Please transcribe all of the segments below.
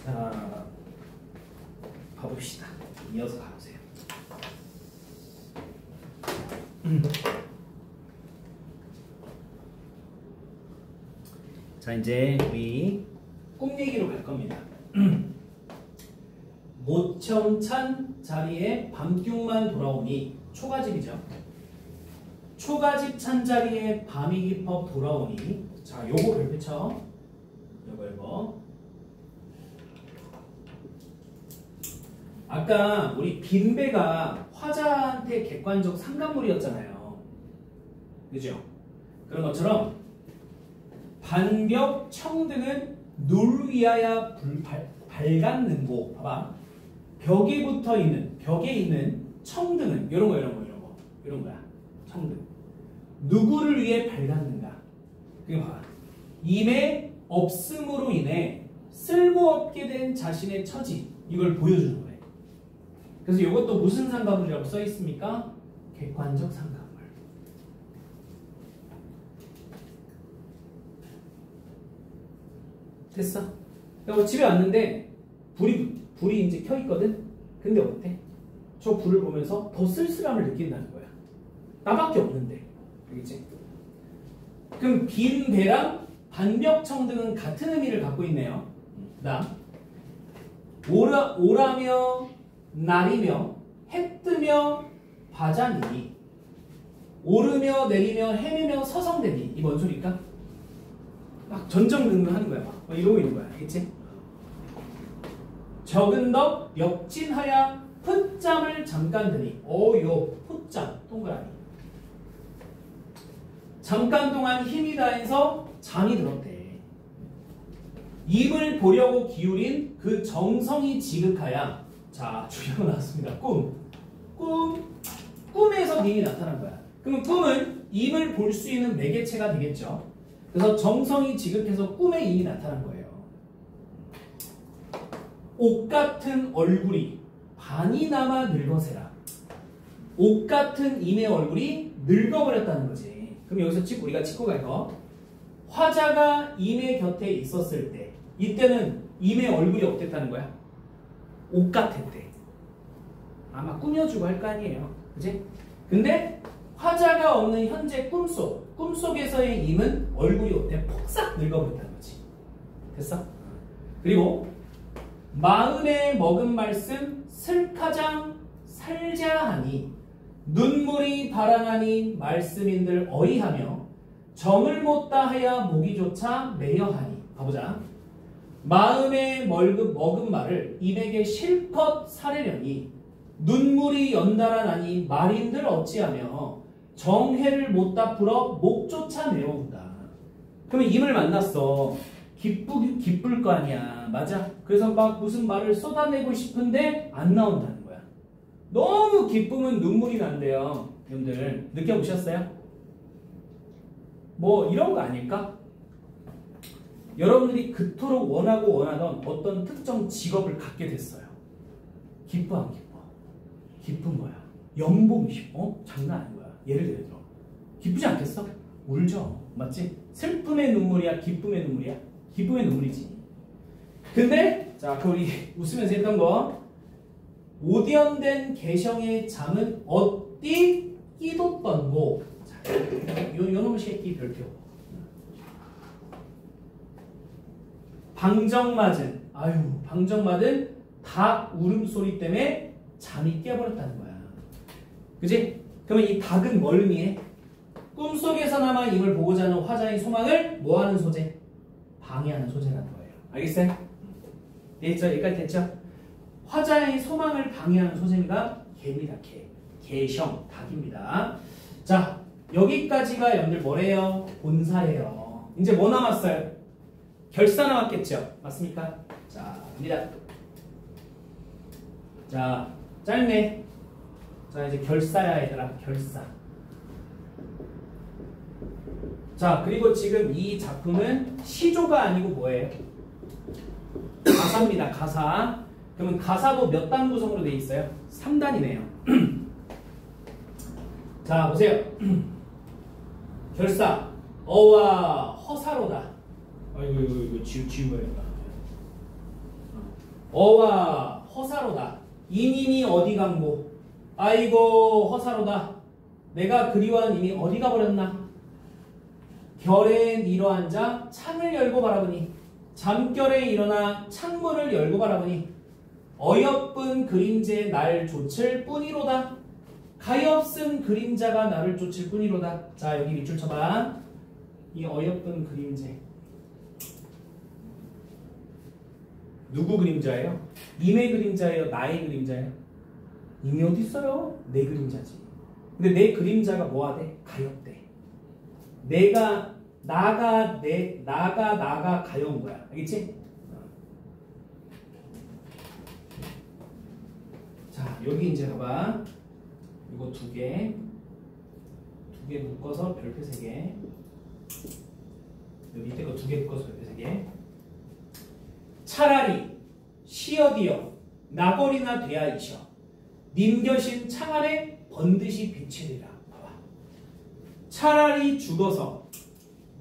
자, 가봅시다. 이어서 가보세요. 자, 이제 우리 꿈 얘기로 갈 겁니다. 모천찬 자리에 밤중만 돌아오니 초가집이죠. 초가집 찬 자리에 밤이 깊어 돌아오니. 자, 요거 별표쳐. 요거. 아까 우리 빈배가 화자한테 객관적 상관물이었잖아요. 그죠? 그런 것처럼 반벽 청등은 nur 위하여 밝았는고. 봐봐. 벽에 있는 청등은 이런 거야. 청등. 누구를 위해 밝았는가? 그게 봐봐. 임의 없음으로 인해 쓸모없게 된 자신의 처지, 이걸 보여주는 거예요. 그래서 이것도 무슨 상관물이라고 써 있습니까? 객관적 상관물. 됐어. 그러니까 집에 왔는데 불이 이제 켜 있거든. 근데 어때? 저 불을 보면서 더 쓸쓸함을 느낀다는 거야. 나밖에 없는데. 알겠지? 그럼 빈 배랑 반벽청등은 같은 의미를 갖고 있네요. 그다음 오라며 날이며 해 뜨며 바자니니. 오르며 내리며 헤매며 서성대니. 이 뭔 소리일까? 막 전전긍긍하는 거야. 막 이러고 있는 거야. 알겠지? 적은덕 역진하야 풋잠을 잠깐 드니. 요 풋잠 동그라미. 잠깐 동안 힘이 다해서 잠이 들었대. 입을 보려고 기울인 그 정성이 지극하야. 자, 중요한 거 나왔습니다. 꿈에서 님이 나타난 거야. 그럼 꿈은 임을 볼 수 있는 매개체가 되겠죠. 그래서 정성이 지극해서 꿈에 임이 나타난 거예요. 옷 같은 얼굴이 반이나마 늙어세라. 옷 같은 임의 얼굴이 늙어버렸다는 거지. 그럼 여기서 우리가 짚고 갈 거. 화자가 임의 곁에 있었을 때, 이때는 임의 얼굴이 어땠다는 거야? 옷 같았대. 아마 꾸며주고 할 거 아니에요. 그치? 근데 화자가 없는 현재 꿈속에서의 임은 얼굴이 어때? 폭삭 늙어버렸다는 거지. 됐어? 그리고 마음에 먹은 말씀 슬가장 살자하니 눈물이 발안하니 말씀인들 어이하며 정을 못다 하야 목이조차 매여하니. 가보자. 마음에 먹은 말을 입에게 실컷 사려려니 눈물이 연달아 나니 말인들 어찌하며 정해를 못다 풀어 목조차 메어온다. 그러면 임을 만났어. 기쁠 거 아니야. 맞아? 그래서 막 무슨 말을 쏟아내고 싶은데 안 나온다는 거야. 너무 기쁘면 눈물이 난대요. 여러분들 느껴보셨어요? 뭐 이런 거 아닐까? 여러분들이 그토록 원하던 어떤 특정 직업을 갖게 됐어요. 기뻐 안 기뻐? 기쁜 거야. 연봉이 장난 아닌 거야. 예를 들어 기쁘지 않겠어? 울죠. 맞지? 슬픔의 눈물이야? 기쁨의 눈물이야? 기쁨의 눈물이지. 근데 자, 그 우리 웃으면서 했던 거, 오디언된 개성의 잠은 어디 끼돋던고. 자, 요놈 새끼 별표. 방정맞은 닭 울음소리 때문에 잠이 깨버렸다는 거야. 그지? 그러면 이 닭은 뭘 의미해? 꿈속에서나마 임을 보고자 하는 화자의 소망을 뭐하는 소재? 방해하는 소재라는 거예요. 알겠어요? 됐죠? 여기까지 됐죠? 화자의 소망을 방해하는 소재가 개입니다. 개성, 닭입니다. 자, 여기까지가 여러분들 뭐래요? 본사예요. 이제 뭐 남았어요? 결사 남았겠죠? 맞습니까? 자, 갑니다. 자, 짧네. 자, 이제 결사야 얘들아. 결사. 자, 그리고 지금 이 작품은 시조가 아니고 뭐예요? 가사입니다. 가사. 그러면 가사도 몇 단 구성으로 되어 있어요? 3단이네요. 자, 보세요. 결사. 어와 허사로다. 이거 지우어야겠다. 어와 허사로다. 이님이 어디 간고? 아이고 허사로다. 내가 그리워한 님이 어디 가버렸나? 결에 일어앉아 창을 열고 바라보니 잠결에 일어나 창문을 열고 바라보니 어여쁜 그림자에 날 좇을 뿐이로다. 가엾은 그림자가 나를 쫓을 뿐이로다. 자 여기 밑줄 쳐봐. 이 어여쁜 그림자 누구 그림자예요? 님의 그림자예요? 나의 그림자예요? 님이 어디 있어요? 내 그림자지. 근데 내 그림자가 뭐하대? 가엾대. 나가 가여운 거야. 알겠지? 자, 여기 이제 봐봐. 이거 두 개 묶어서 별표 3개. 여기 밑에 거 2개 묶어서 별표 3개. 차라리 시어디어 나거리나 되하이셔. 님겨신 창 아래 번듯이 비치리라. 봐봐. 차라리 죽어서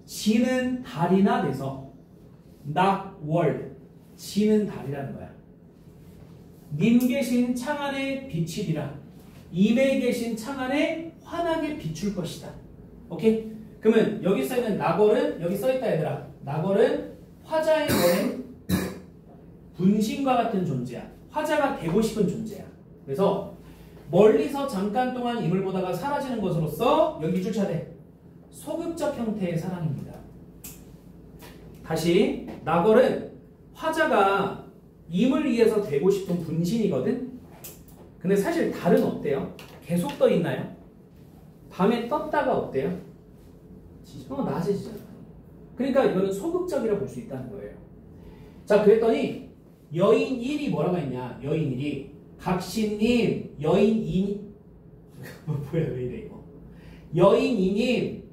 지는 달이나 돼서 낙월 지는 달이라는 거야. 님 계신 창 안에 비치리라. 임에 계신 창 안에 환하게 비출 것이다. 오케이? 그러면 여기 써있는 낙월은 여기 써있다 얘들아. 낙월은 화자의 거에 분신과 같은 존재야. 화자가 되고 싶은 존재야. 그래서 멀리서 잠깐 동안 임을 보다가 사라지는 것으로서 여기 줄 차대. 소극적 형태의 사랑입니다. 다시 낙월은 화자가 임을 위해서 되고 싶은 분신이거든. 근데 사실 달은 어때요? 계속 떠 있나요? 밤에 떴다가 어때요? 낮에 지잖아. 그러니까 이거는 소극적이라 볼 수 있다는 거예요. 자 그랬더니 여인 1이 뭐라고 했냐? 여인 1이 각신님 여인 2 뭐야 왜 이래 이거. 여인 2님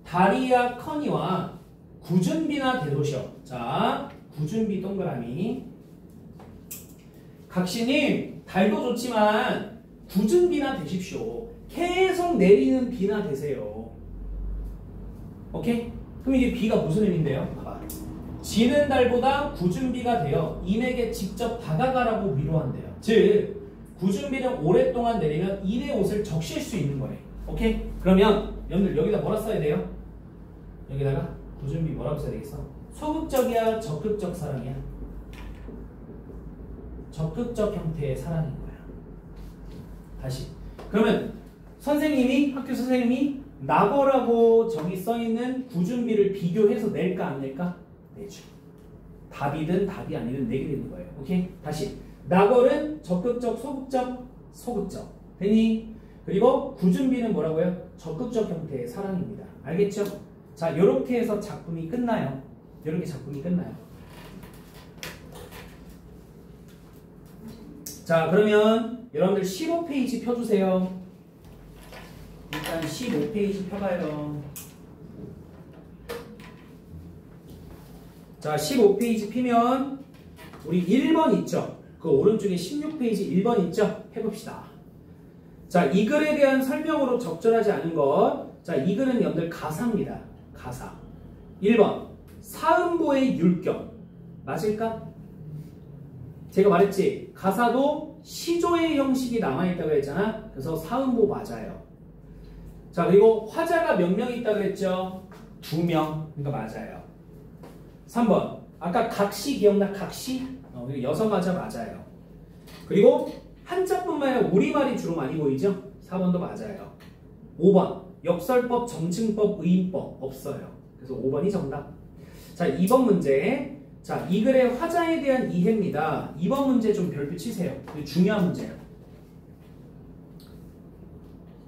다리야 커니와 구준비나 되도셔. 자 구준비 동그라미. 각신님 달도 좋지만 구준비나 되십시오. 계속 내리는 비나 되세요. 오케이? 그럼 이게 비가 무슨 의미인데요? 봐봐. 지는 달보다 구준비가 되어 인에게 직접 다가가라고 위로한대요. 즉 구준비는 오랫동안 내리면 인의 옷을 적실 수 있는 거예요. 오케이? 그러면 여러분들 여기다 뭐라 써야 돼요? 여기다가 구준비 뭐라고 써야 되겠어? 소극적이야? 적극적 사랑이야? 적극적 형태의 사랑인 거야. 다시. 그러면 선생님이 학교 선생님이 낙월하고 저기 써있는 구준비를 비교해서 낼까 안 낼까? 내죠. 답이든 답이 아니든 내게 되는 거예요. 오케이? 다시. 낙월은 적극적, 소극적, 소극적. 되니? 그리고 구준비는 뭐라고요? 적극적 형태의 사랑입니다. 알겠죠? 자, 이렇게 해서 작품이 끝나요. 이렇게 작품이 끝나요. 자, 그러면 여러분들 15페이지 펴주세요. 일단 15페이지 펴봐요. 자, 15페이지 피면 우리 1번 있죠? 그 오른쪽에 16페이지 1번 있죠? 해봅시다. 자, 이 글에 대한 설명으로 적절하지 않은 것. 자, 이 글은 여러분들 가사입니다. 가사. 1번 사음보의 율격. 맞을까? 제가 말했지. 가사도 시조의 형식이 남아있다고 했잖아. 그래서 사음보 맞아요. 자, 그리고 화자가 몇 명 있다고 했죠? 2명. 그러니까 맞아요. 3번. 아까 각시 기억나? 각시? 여성 화자 맞아요. 그리고 한자뿐만 아니라 우리말이 주로 많이 보이죠? 4번도 맞아요. 5번. 역설법, 정칭법, 의인법 없어요. 그래서 5번이 정답. 자, 2번 문제. 자, 이 글의 화자에 대한 이해입니다. 2번 문제 좀 별표 치세요. 이게 중요한 문제예요.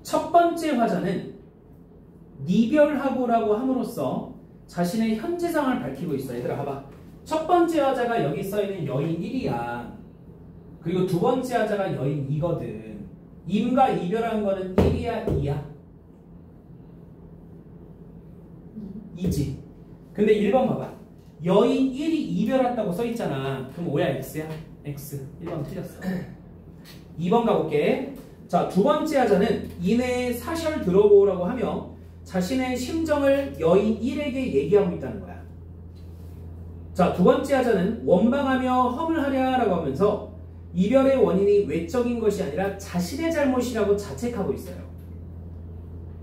첫 번째 화자는 이별하고라고 함으로써 자신의 현재상을 밝히고 있어. 얘들아 봐봐. 첫 번째 화자가 여기 써있는 여인 1이야. 그리고 두 번째 화자가 여인 2거든. 임과 이별한 거는 1이야 2야? 2지. 근데 1번 봐봐. 여인 1이 이별했다고 써있잖아. 그럼 O야 X야? X. 1번 틀렸어. 2번 가볼게. 자, 두 번째 하자는 이내에 사절 들어보라고 하며 자신의 심정을 여인 1에게 얘기하고 있다는 거야. 자, 두 번째 하자는 원방하며 허물하랴라고 하면서 이별의 원인이 외적인 것이 아니라 자신의 잘못이라고 자책하고 있어요.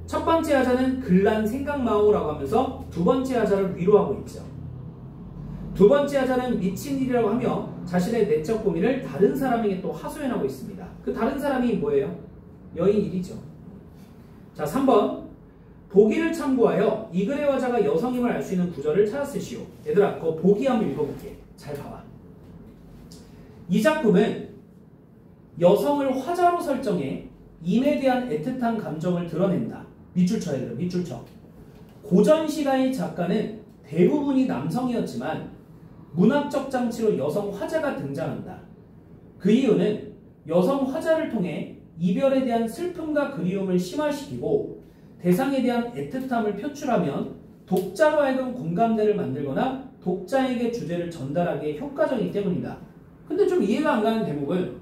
첫 번째 하자는 글난 생각마오라고 하면서 두 번째 하자를 위로하고 있죠. 두 번째 하자는 미친 일이라고 하며 자신의 내적 고민을 다른 사람에게 또 하소연하고 있습니다. 그 다른 사람이 뭐예요? 여인일이죠. 자, 3번. 보기를 참고하여 이 글의 화자가 여성임을 알 수 있는 구절을 찾았으시오. 얘들아, 그거 보기 한번 읽어볼게. 잘 봐봐. 이 작품은 여성을 화자로 설정해 임에 대한 애틋한 감정을 드러낸다. 밑줄 쳐, 얘들아, 밑줄 쳐. 고전 시가의 작가는 대부분이 남성이었지만 문학적 장치로 여성 화자가 등장한다. 그 이유는 여성 화자를 통해 이별에 대한 슬픔과 그리움을 심화시키고 대상에 대한 애틋함을 표출하면 독자로 하여금 공감대를 만들거나 독자에게 주제를 전달하기에 효과적이기 때문이다. 근데 좀 이해가 안 가는 대목은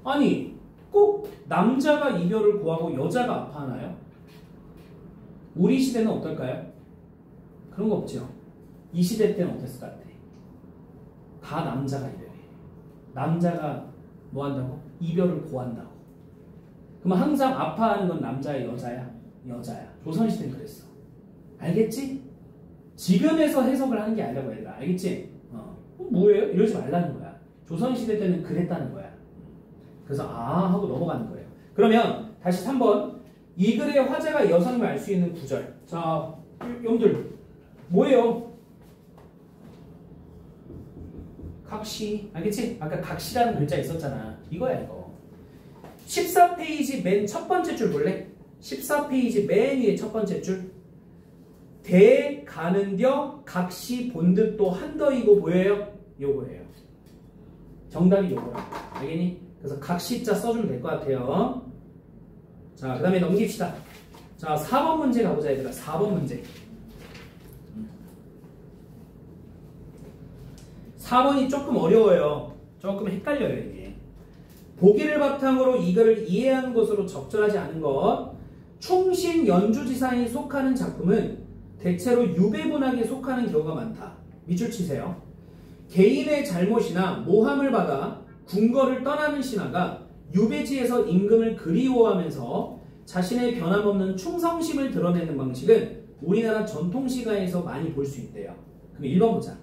아니 꼭 남자가 이별을 고하고 여자가 아파하나요? 우리 시대는 어떨까요? 그런 거 없죠. 이 시대 때는 어땠을 것 같아? 다 남자가 이별해. 남자가 뭐 한다고? 이별을 고한다고. 그러면 항상 아파하는 건 남자야, 여자야? 여자야. 조선시대는 그랬어. 알겠지? 지금에서 해석을 하는 게 아니라고 얘들아. 알겠지? 뭐예요? 이러지 말라는 거야. 조선시대 때는 그랬다는 거야. 그래서 아 하고 넘어가는 거예요. 그러면 다시 3번. 이 글의 화자가 여성임을 알 수 있는 구절. 자, 여러분들 뭐예요? 각시. 알겠지? 아까 각시라는 글자 있었잖아. 이거야 이거. 14페이지 맨 첫 번째 줄 볼래? 14페이지 맨 위에 첫 번째 줄. 대 가는뎌 각시 본듯도 한더이고 보여요? 요거예요. 정답이 요거라고. 알겠니? 그래서 각시자 써주면 될 것 같아요. 자, 그 다음에 넘깁시다. 자, 4번 문제 가보자 얘들아. 4번 문제. 4번이 조금 어려워요. 조금 헷갈려요 이게. 보기를 바탕으로 이거를 이해하는 것으로 적절하지 않은 것. 충신 연주지사에 속하는 작품은 대체로 유배문학에 속하는 경우가 많다. 밑줄 치세요. 개인의 잘못이나 모함을 받아 궁궐을 떠나는 신하가 유배지에서 임금을 그리워하면서 자신의 변함없는 충성심을 드러내는 방식은 우리나라 전통시가에서 많이 볼 수 있대요. 그럼 1번 보자.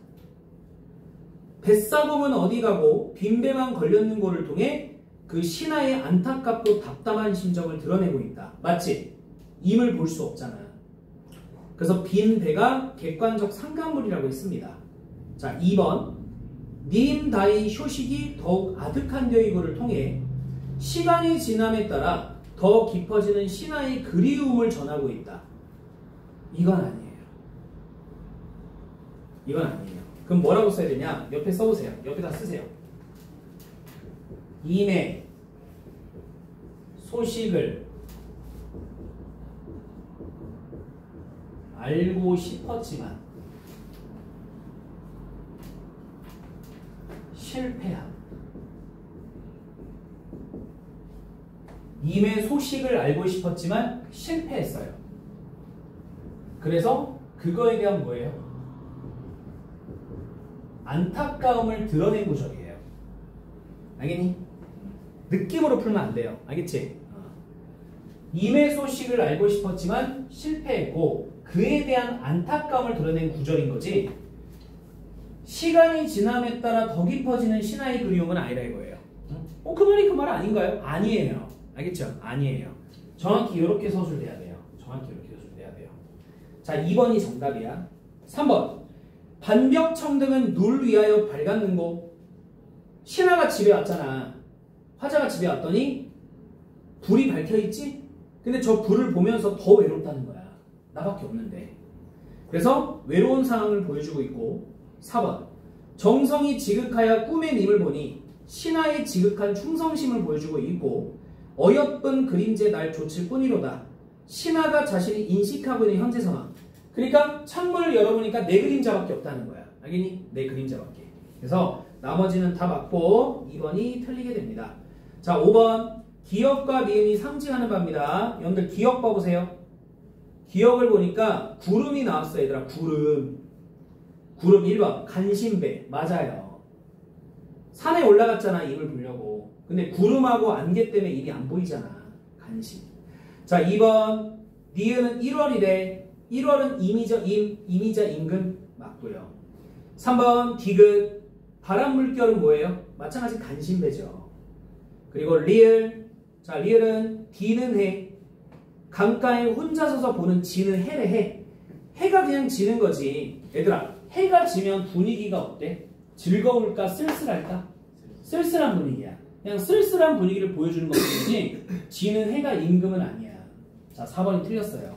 뱃사공은 어디 가고 빈배만 걸렸는 거를 통해 그 신하의 안타깝고 답답한 심정을 드러내고 있다. 맞지? 임을 볼 수 없잖아. 그래서 빈배가 객관적 상간물이라고 했습니다. 자, 2번. 님 다이 효식이 더욱 아득한되어 이거를 통해 시간이 지남에 따라 더 깊어지는 신하의 그리움을 전하고 있다. 이건 아니에요. 이건 아니에요. 그럼 뭐라고 써야 되냐? 옆에 써보세요. 옆에다 쓰세요. 임의 소식을 알고 싶었지만 실패함. 임의 소식을 알고 싶었지만 실패했어요. 그래서 그거에 대한 뭐예요? 안타까움을 드러낸 구절이에요. 알겠니? 느낌으로 풀면 안 돼요. 알겠지? 임의 소식을 알고 싶었지만 실패했고 그에 대한 안타까움을 드러낸 구절인 거지 시간이 지남에 따라 더 깊어지는 신하의 그리움은 아니라 이거예요. 그 말이 그 말 아닌가요? 아니에요. 알겠죠? 아니에요. 정확히 이렇게 서술돼야 돼요. 정확히 이렇게 서술돼야 돼요. 자, 2번이 정답이야. 3번. 반벽청등은 누를 위하여 밝았는고. 신하가 집에 왔잖아. 화자가 집에 왔더니 불이 밝혀있지? 근데 저 불을 보면서 더 외롭다는 거야. 나밖에 없는데. 그래서 외로운 상황을 보여주고 있고 4번. 정성이 지극하여 꿈의 님을 보니 신하의 지극한 충성심을 보여주고 있고 어여쁜 그림제 날 조칠 뿐이로다. 신하가 자신이 인식하고 있는 현재 상황. 그러니까 창문을 열어보니까 내 그림자밖에 없다는 거야. 알겠니? 내 그림자밖에. 그래서 나머지는 다 맞고 2번이 틀리게 됩니다. 자, 5번. 기역과 미음이 상징하는 바입니다. 여러분들 기역 봐보세요. 기역을 보니까 구름이 나왔어 얘들아. 구름. 구름 1번 간신배 맞아요. 산에 올라갔잖아 임을 보려고. 근데 구름하고 안개 때문에 임이 안 보이잖아. 간신. 자 2번 니은은 1월이래. 1월은 임이자 임금 맞고요. 3번 디귿 바람 물결은 뭐예요? 마찬가지 간신배죠. 그리고 리을. 자 리을은 디는 해. 강가에 혼자 서서 보는 지는 해래 해. 해가 그냥 지는 거지. 얘들아 해가 지면 분위기가 어때? 즐거울까? 쓸쓸할까? 쓸쓸한 분위기야. 그냥 쓸쓸한 분위기를 보여주는 것뿐이지 지는 해가 임금은 아니야. 자 4번이 틀렸어요.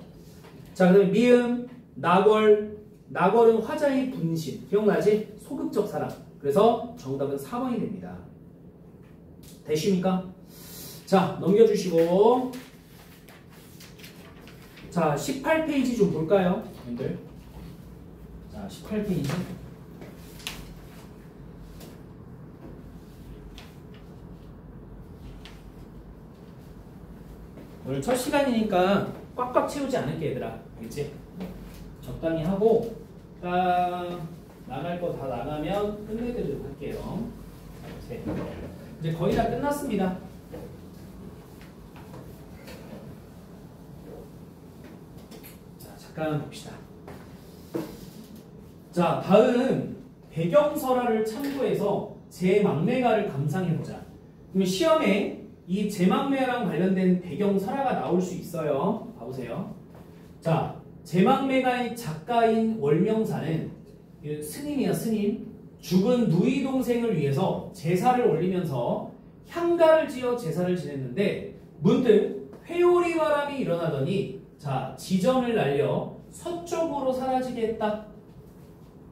자 그 다음에 미음 낙월. 낙월은 화자의 분신. 기억나지? 소극적 사람. 그래서 정답은 4번이 됩니다. 되십니까? 자 넘겨주시고 자 18페이지 좀 볼까요? 여러분들 자 18페이지 오늘 첫 시간이니까 꽉꽉 채우지 않을게 얘들아. 알겠지? 적당히 하고 딱 나갈 거 다 나가면 끝내드리도록 할게요. 이제 거의 다 끝났습니다. 자 잠깐 봅시다. 자 다음 배경설화를 참고해서 제망매가를 감상해보자. 그러면 시험에 이 제망매랑 관련된 배경설화가 나올 수 있어요. 봐보세요. 자 제망매가의 작가인 월명사는 스님이야 스님. 죽은 누이 동생을 위해서 제사를 올리면서 향가를 지어 제사를 지냈는데 문득 회오리 바람이 일어나더니 자 지정을 날려 서쪽으로 사라지게 했다.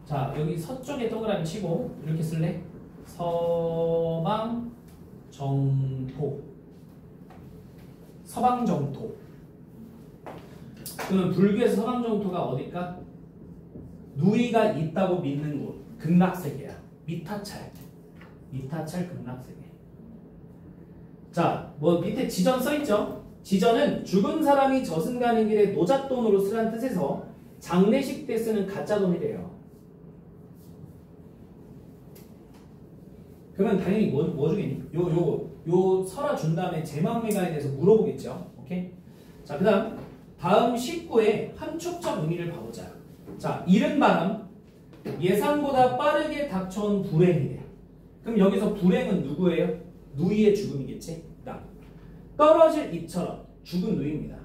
자 여기 서쪽에 동그라미 치고 이렇게 쓸래? 서방 정토. 서방정토. 그러면 불교에서 서방정토가 어딜까? 누이가 있다고 믿는 곳. 극락세계야. 미타찰. 미타찰 극락세계. 자, 뭐 밑에 지전 써있죠? 지전은 죽은 사람이 저승 가는 길에 노잣돈으로 쓰란 뜻에서 장례식 때 쓰는 가짜 돈이래요. 그러면 당연히 뭐 주겠니? 요 설화 준 다음에 제망매가에 대해서 물어보겠죠. 오케이? 자, 그 다음 19의 함축적 의미를 봐보자. 자, 이른 바람, 예상보다 빠르게 닥쳐온 불행이래. 그럼 여기서 불행은 누구예요? 누이의 죽음이겠지? 떨어질 잎처럼 죽은 누이입니다.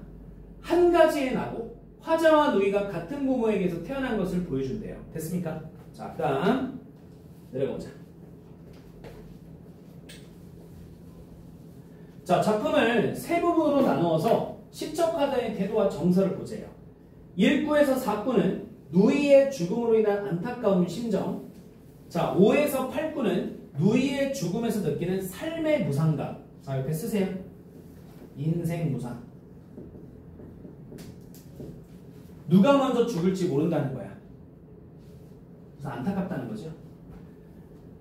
한 가지의 나고 화자와 누이가 같은 부모에게서 태어난 것을 보여준대요. 됐습니까? 자, 그 다음 내려가보자. 자, 작품을 세 부분으로 나누어서 시적화자의 태도와 정서를 보세요. 1구에서 4구는 누이의 죽음으로 인한 안타까운 심정. 자, 5에서 8구는 누이의 죽음에서 느끼는 삶의 무상감. 자, 옆에 쓰세요. 인생 무상. 누가 먼저 죽을지 모른다는 거야. 그래서 안타깝다는 거죠.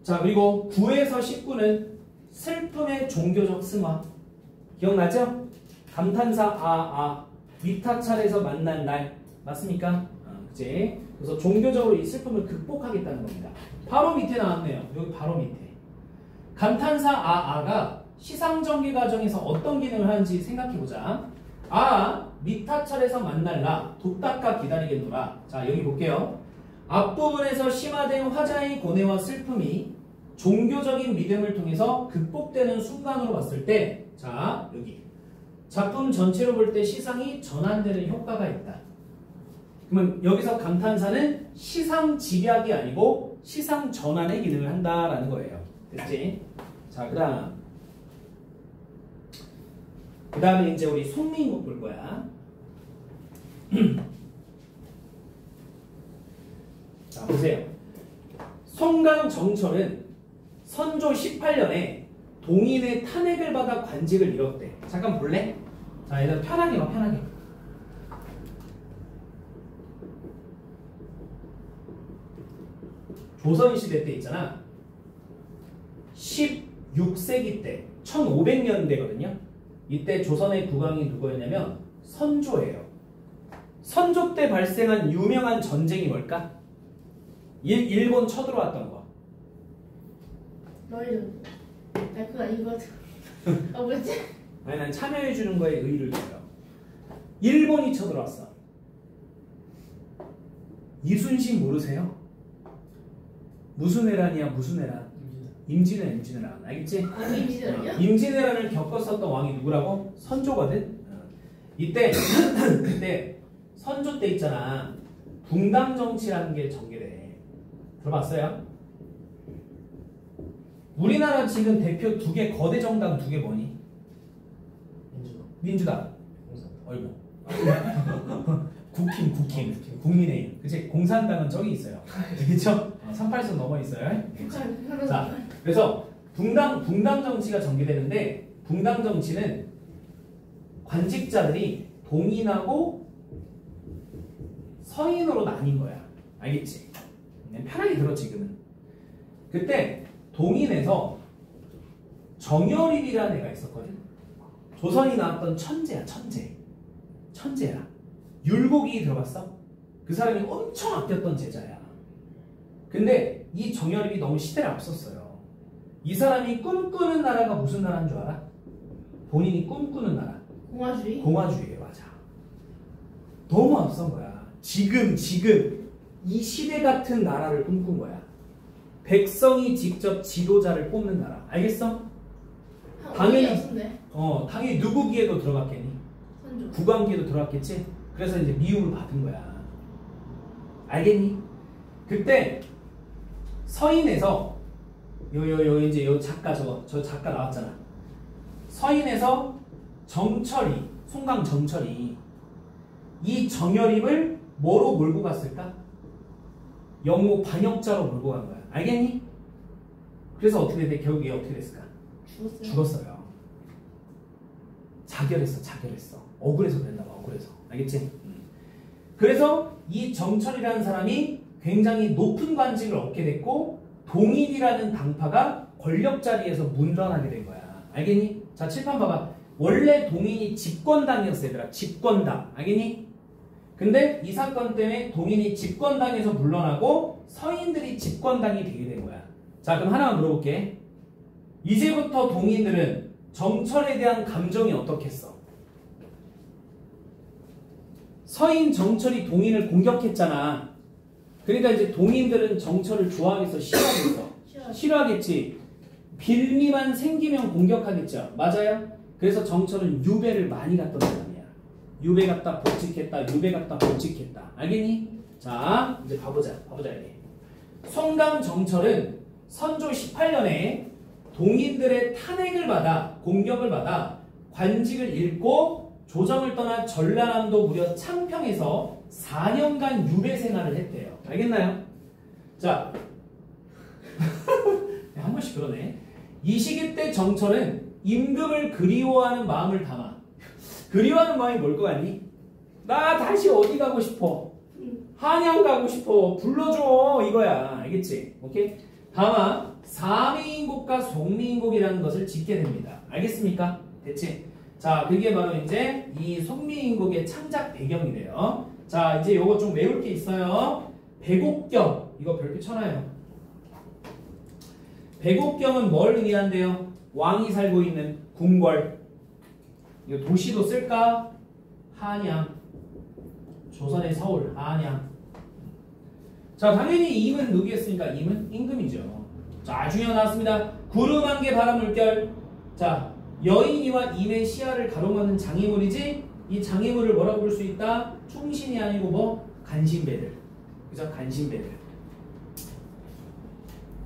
자, 그리고 9에서 10구는 슬픔의 종교적 승화. 기억나죠? 감탄사 미타찰에서 만난 날. 맞습니까? 그치? 그래서 종교적으로 이 슬픔을 극복하겠다는 겁니다. 바로 밑에 나왔네요. 여기 바로 밑에. 감탄사 가 시상전개 과정에서 어떤 기능을 하는지 생각해보자. 미타찰에서 만날 나 돕닦아 기다리겠노라. 자, 여기 볼게요. 앞부분에서 심화된 화자의 고뇌와 슬픔이 종교적인 믿음을 통해서 극복되는 순간으로 봤을 때, 자, 여기 작품 전체로 볼 때 시상이 전환되는 효과가 있다. 그러면 여기서 감탄사는 시상 집약이 아니고 시상 전환의 기능을 한다라는 거예요. 됐지? 자, 그 다음에 이제 우리 송민국 볼 거야. 자, 보세요. 송강정철은 선조 18년에 동인의 탄핵을 받아 관직을 잃었대. 잠깐 볼래? 자, 얘들아 편하게 봐, 편하게. 조선시대 때 있잖아. 16세기 때 1500년대거든요. 이때 조선의 국왕이 누구였냐면 선조예요. 선조 때 발생한 유명한 전쟁이 뭘까? 일본 쳐들어왔던 거. 너희들. 나 그거 이거. 뭐지? 아니 난 참여해 주는 거에 의의를 둬요. 일본이 쳐들어왔어. 이순신 모르세요? 무슨 애란이야 무슨 애란? 임진왜란 알겠지? 임진왜란이요? 임진왜란을 겪었었던 왕이 누구라고? 선조거든. 이때 그때 선조 때 있잖아. 붕당 정치라는 게 전개돼. 들어봤어요? 우리나라 지금 대표 두 개 거대 정당 두 개 뭐니? 민주당. 얼마? 국힘. 국민의힘. 그치? 공산당은 저기 있어요. 그쵸? 38선 넘어 있어요. 자, 그래서 붕당 정치가 전개되는데 붕당 정치는 관직자들이 동인하고 서인으로 나뉜 거야. 알겠지? 편하게 들어 지금은. 그때 동인에서 정여립이라는 애가 있었거든. 조선이 나왔던 천재야. 천재야. 율곡이 들어봤어? 그 사람이 엄청 아꼈던 제자야. 근데 이 정여립이 너무 시대를 앞섰어요. 이 사람이 꿈꾸는 나라가 무슨 나라인 줄 알아? 본인이 꿈꾸는 나라. 공화주의예요. 맞아. 너무 앞선 거야. 지금 이 시대 같은 나라를 꿈꾼 거야. 백성이 직접 지도자를 뽑는 나라. 알겠어? 당연히 누구 기에도 들어갔겠니? 국왕기에도 들어갔겠지? 그래서 이제 미움을 받은 거야. 알겠니? 그때 서인에서 이제 요 작가 저 작가 나왔잖아. 서인에서 정철이, 송강 정철이 이 정여립을 뭐로 몰고 갔을까? 영모 반역자로 몰고 간 거야. 알겠니? 그래서 어떻게 돼? 결국에 어떻게 됐을까? 죽었어요. 자결했어. 억울해서 그랬나 봐. 억울해서. 알겠지? 그래서 이 정철이라는 사람이 굉장히 높은 관직을 얻게 됐고 동인이라는 당파가 권력 자리에서 문전하게 된 거야. 알겠니? 자, 칠판 봐봐. 원래 동인이 집권당이었어, 얘들아. 집권당. 알겠니? 근데 이 사건 때문에 동인이 집권당에서 물러나고 서인들이 집권당이 되게 된 거야. 자, 그럼 하나만 물어볼게. 이제부터 동인들은 정철에 대한 감정이 어떻겠어? 서인 정철이 동인을 공격했잖아. 그러니까 이제 동인들은 정철을 좋아하겠어? 싫어하겠어? 싫어하겠지. 빌미만 생기면 공격하겠죠. 맞아요? 그래서 정철은 유배를 많이 갔던 사람이야. 유배 갔다 복직했다. 알겠니? 자, 이제 봐보자 이게. 송강 정철은 선조 18년에 동인들의 탄핵을 받아 공격을 받아 관직을 잃고 조정을 떠나 전라남도 무려 창평에서 4년간 유배 생활을 했대요. 알겠나요? 자, 한 번씩 그러네. 이 시기 때 정철은 임금을 그리워하는 마음을 담아. 그리워하는 마음이 뭘 것 같니? 나 다시 어디 가고 싶어? 한양 가고 싶어. 불러줘. 이거야. 알겠지? 오케이? 다만 사미인곡과 송미인곡이라는 것을 짓게 됩니다. 알겠습니까? 됐지? 자, 그게 바로 이제 이 송미인곡의 창작 배경이래요. 자, 이제 요거 좀 외울 게 있어요. 백옥경. 이거 별표 쳐놔요. 백옥경은 뭘 의미한대요? 왕이 살고 있는 궁궐. 이거 도시도 쓸까? 한양. 조선의 서울, 한양. 자, 당연히 임은 누구였습니까? 임은 임금이죠. 자, 중요한 나왔습니다. 구름 한 개 바람 물결. 자, 여인이와 임의 시야를 가로막는 장애물이지. 이 장애물을 뭐라고 부를 수 있다? 충신이 아니고 뭐? 간신배들. 그죠? 간신배들.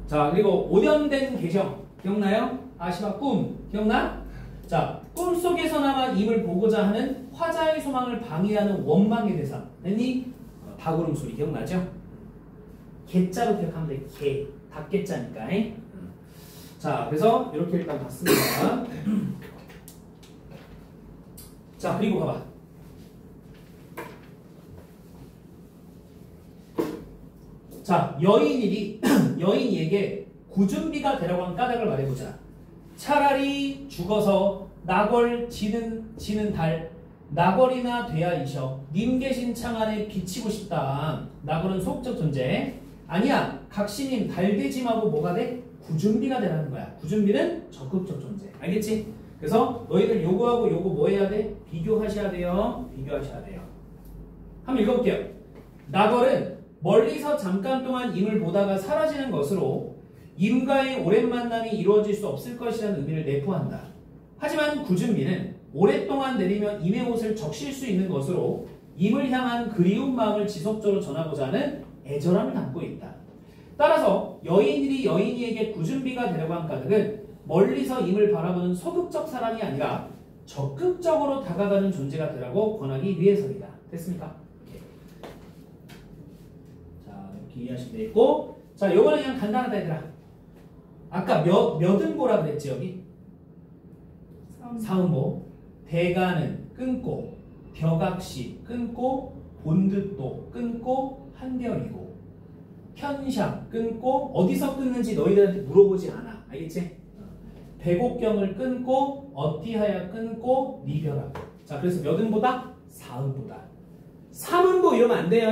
자, 그리고 오련된 개정. 기억나요? 아시마 꿈. 기억나? 자, 꿈속에서나마 임을 보고자 하는 화자의 소망을 방해하는 원망의 대상. 됐니? 닭울음 소리 기억나죠? 개자로 기억하면 돼. 개. 닭개자니까. 자, 그래서 이렇게 일단 봤습니다. 자, 그리고 봐봐. 자, 여인이에게 구준비가 되라고 한 까닭을 말해보자. 차라리 죽어서 나궐 지는 달 나궐이나 돼야 이셔 님 계신 창 안에 비치고 싶다. 나궐은 소극적 존재. 아니야. 각신임 달대짐하고 뭐가 돼? 구준비가 되라는 거야. 구준비는 적극적 존재. 알겠지? 그래서 너희들 요거하고 요거 뭐 해야 돼? 비교하셔야 돼요. 비교하셔야 돼요. 한번 읽어볼게요. 나걸은 멀리서 잠깐 동안 임을 보다가 사라지는 것으로 임과의 오랜 만남이 이루어질 수 없을 것이라는 의미를 내포한다. 하지만 구준비는 오랫동안 내리며 임의 옷을 적실 수 있는 것으로 임을 향한 그리운 마음을 지속적으로 전하고자 하는 애절함을 담고 있다. 따라서 여인들이 여인이에게 구준비가 되려고 한 까닭은 멀리서 임을 바라보는 소극적 사람이 아니라 적극적으로 다가가는 존재가 되라고 권하기 위해서이다. 됐습니까? 자, 이렇게 이해하시면 되겠고, 자, 요거는 그냥 간단하다 얘들아. 아까 몇은 뭐라 그랬지 여기? 사음보. 대가는 끊고, 벼각시 끊고, 본듯도 끊고, 한결이고, 현상 끊고, 어디서 끊는지 너희들한테 물어보지 않아. 알겠지? 배곡경을 끊고, 어띠하여 끊고, 리별하고. 자, 그래서 몇은보다? 사음보다. 삼음보 이러면 안 돼요.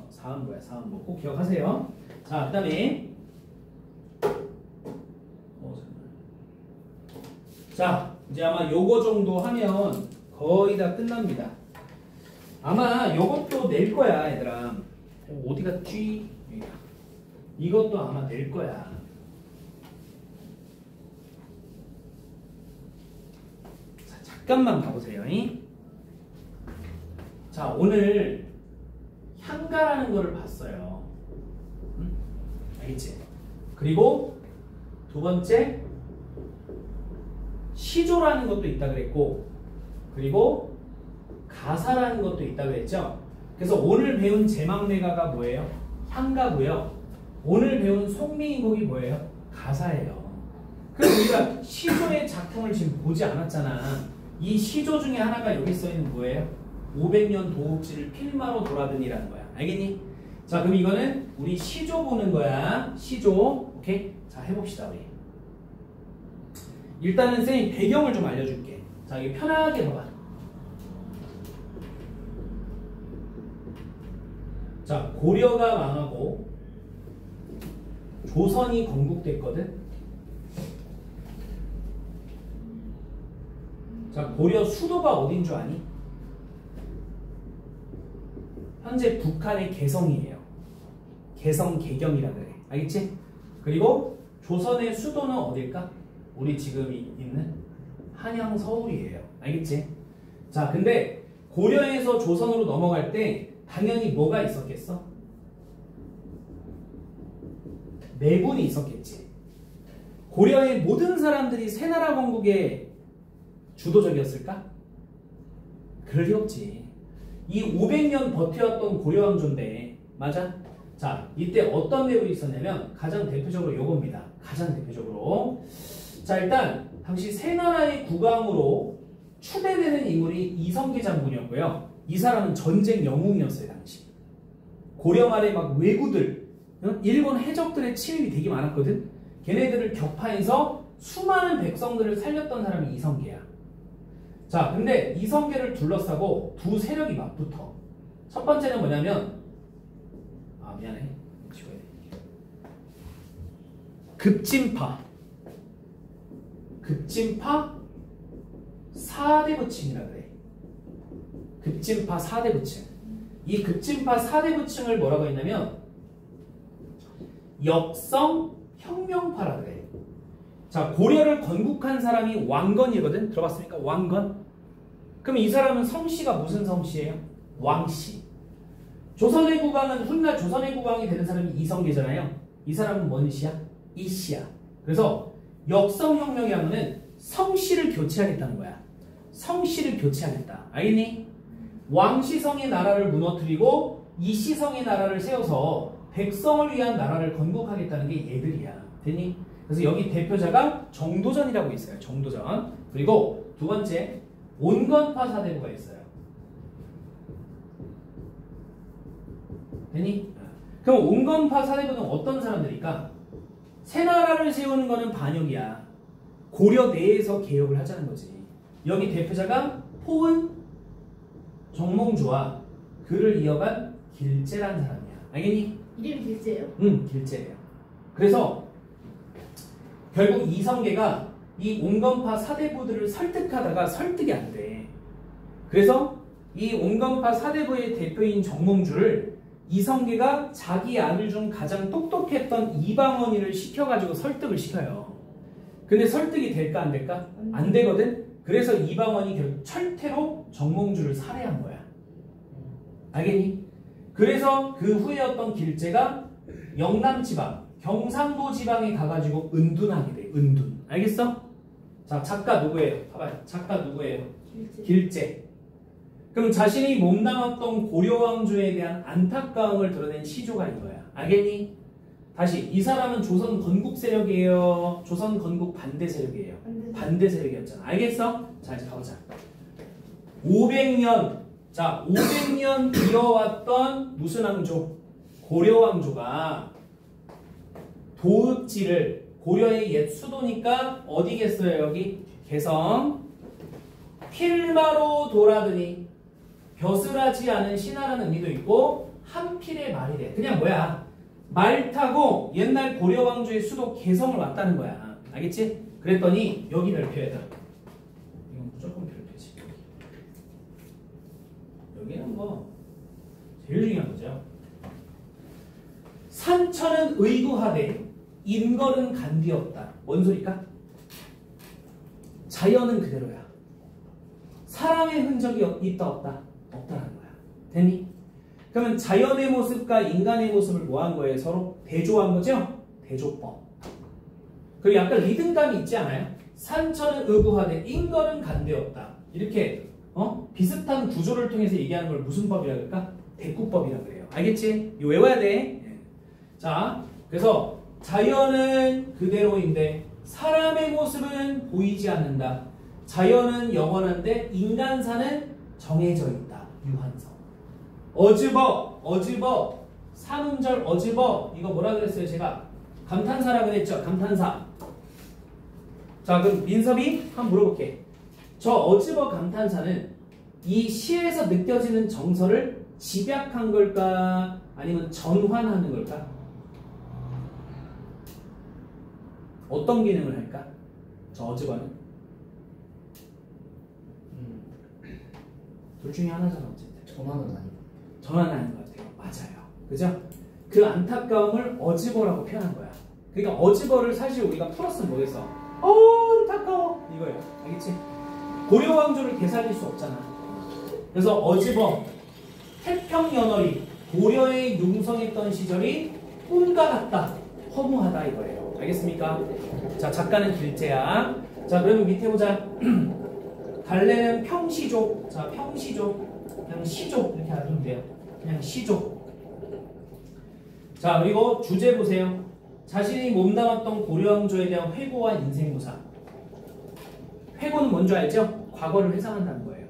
사음보야, 사음보. 꼭 기억하세요. 자, 그 다음에 자, 이제 아마 요거 정도 하면 거의 다 끝납니다. 아마 요것도 낼 거야, 얘들아. 어디 갔지? 이것도 아마 낼 거야. 자, 잠깐만 가보세요. 자, 오늘 향가라는 거를 봤어요. 응? 알겠지? 그리고 두 번째 시조라는 것도 있다 그랬고, 그리고 가사라는 것도 있다 그랬죠. 그래서 오늘 배운 제막내가가 뭐예요? 향가고요. 오늘 배운 송미인곡이 뭐예요? 가사예요. 그래서 우리가 시조의 작품을 지금 보지 않았잖아. 이 시조 중에 하나가 여기 써있는 뭐예요? 500년 도읍지를 필마로 돌아드니라는 거야. 알겠니? 자, 그럼 이거는 우리 시조 보는 거야. 시조. 오케이? 자, 해봅시다 우리. 일단은 선생님 배경을 좀 알려줄게. 자, 이게 편하게 봐봐. 자, 고려가 망하고 조선이 건국됐거든. 자, 고려 수도가 어딘 줄 아니? 현재 북한의 개성이에요. 개성 개경이라 그래. 알겠지? 그리고 조선의 수도는 어딜까? 우리 지금 있는 한양 서울이에요. 알겠지? 자, 근데 고려에서 조선으로 넘어갈 때 당연히 뭐가 있었겠어? 내분이 있었겠지. 고려의 모든 사람들이 새나라 건국에 주도적이었을까? 그럴 리 없지. 이 500년 버텨왔던 고려왕조인데, 맞아? 자, 이때 어떤 내용이 있었냐면 가장 대표적으로 요겁니다. 가장 대표적으로. 자, 일단 당시 새나라의 국왕으로 추대되는 인물이 이성계 장군이었고요. 이 사람은 전쟁 영웅이었어요, 당시. 고려 말에 막 왜구들, 일본 해적들의 침입이 되게 많았거든. 걔네들을 격파해서 수많은 백성들을 살렸던 사람이 이성계야. 자, 근데 이성계를 둘러싸고 두 세력이 맞붙어. 첫 번째는 뭐냐면, 미안해. 지워야 돼. 급진파 4대 부층이라 그래. 급진파 4대 부층. 이 급진파 4대 부층을 뭐라고 했냐면 역성 혁명파라 그래. 자, 고려를 건국한 사람이 왕건이거든. 들어봤습니까? 왕건. 그럼 이 사람은 성씨가 무슨 성씨예요? 왕씨. 조선의 국왕은 훗날 조선의 국왕이 되는 사람이 이성계잖아요. 이 사람은 뭔 씨야? 이씨야. 그래서 역성혁명이라는 성씨를 교체하겠다는 거야. 성씨를 교체하겠다. 알겠니? 왕시성의 나라를 무너뜨리고 이시성의 나라를 세워서 백성을 위한 나라를 건국하겠다는 게 얘들이야. 됐니? 그래서 여기 대표자가 정도전이라고 있어요. 정도전. 그리고 두 번째 온건파 사대부가 있어요. 됐니? 그럼 온건파 사대부는 어떤 사람들일까? 새나라를 세우는 거는 반역이야. 고려 내에서 개혁을 하자는 거지. 여기 대표자가 포은 정몽주와 그를 이어간 길제라는 사람이야. 알겠니? 이름이 길재예요? 길재예요. 그래서 결국 이성계가 이 온건파 사대부들을 설득하다가 설득이 안 돼. 그래서 이 온건파 사대부의 대표인 정몽주를 이성계가 자기 아들 중 가장 똑똑했던 이방원이를 시켜가지고 설득을 시켜요. 근데 설득이 될까 안 될까? 안 되거든? 그래서 이방원이 결국 철퇴로 정몽주를 살해한 거야. 알겠니? 그래서 그 후에 어떤 길재가 영남지방, 경상도 지방에 가가지고 은둔하게 돼. 은둔. 알겠어? 자, 작가 누구예요? 봐봐요. 작가 누구예요? 길재. 그럼 자신이 몸담았던 고려왕조에 대한 안타까움을 드러낸 시조가 이거야. 알겠니? 다시 이 사람은 조선 건국 세력이에요? 조선 건국 반대 세력이에요? 반대 세력이었잖아. 알겠어? 자, 이제 가보자. 500년. 자, 500년 이어왔던 무슨 왕조? 고려왕조가 도읍지를 고려의 옛 수도니까 어디겠어요? 여기 개성 필마로 돌아드니 벼슬하지 않은 신하라는 의미도 있고 한필의 말이래. 그냥 뭐야? 말 타고 옛날 고려왕조의 수도 개성을 왔다는 거야. 알겠지? 그랬더니 여기 별표야. 이건 무조건 별표지. 여기는 뭐 제일 중요한 거죠. 산천은 의구하되 인걸은 간디없다. 뭔 소리까? 자연은 그대로야. 사람의 흔적이 있다 없다? 없다는 거야. 됐니? 그러면 자연의 모습과 인간의 모습을 뭐 한 거예요? 서로 대조한 거죠? 대조법. 그리고 약간 리듬감이 있지 않아요? 산천은 의구하되 인걸은 간디없다. 이렇게 비슷한 구조를 통해서 얘기하는 걸 무슨 법이라 그럴까? 대꾸법이라고 그래요. 알겠지? 이거 외워야 돼. 자, 그래서 자연은 그대로인데 사람의 모습은 보이지 않는다. 자연은 영원한데 인간사는 정해져 있다. 유한서. 어즈버, 삼음절 어즈버. 이거 뭐라 그랬어요? 제가 감탄사라 그랬죠? 감탄사. 자, 그럼 민섭이 한번 물어볼게. 저 어즈버 감탄사는 이 시에서 느껴지는 정서를 집약한 걸까? 아니면 전환하는 걸까? 어떤 기능을 할까? 저 어즈버는? 둘 중에 하나잖아. 어쨌든 전화는 아니고. 전환은 아닌 것 같아요. 맞아요. 그죠? 그 안타까움을 어즈버라고 표현한 거야. 그러니까 어즈버를 사실 우리가 풀었으면 뭐겠어? 안타까워 이거예요. 알겠지? 고려왕조를 되살릴 수 없잖아. 그래서 어즈버 태평연월이 고려에 융성했던 시절이 꿈과 같다. 허무하다 이거예요. 알겠습니까? 자, 작가는 길재야. 자, 그러면 밑에 보자. 달래는 평시족. 자, 평시족. 그냥 시족 이렇게 알아두면 돼요. 그냥 시족. 자, 그리고 주제 보세요. 자신이 몸담았던 고려왕조에 대한 회고와 인생무사. 회고는 뭔지 알죠? 과거를 회상한다는 거예요.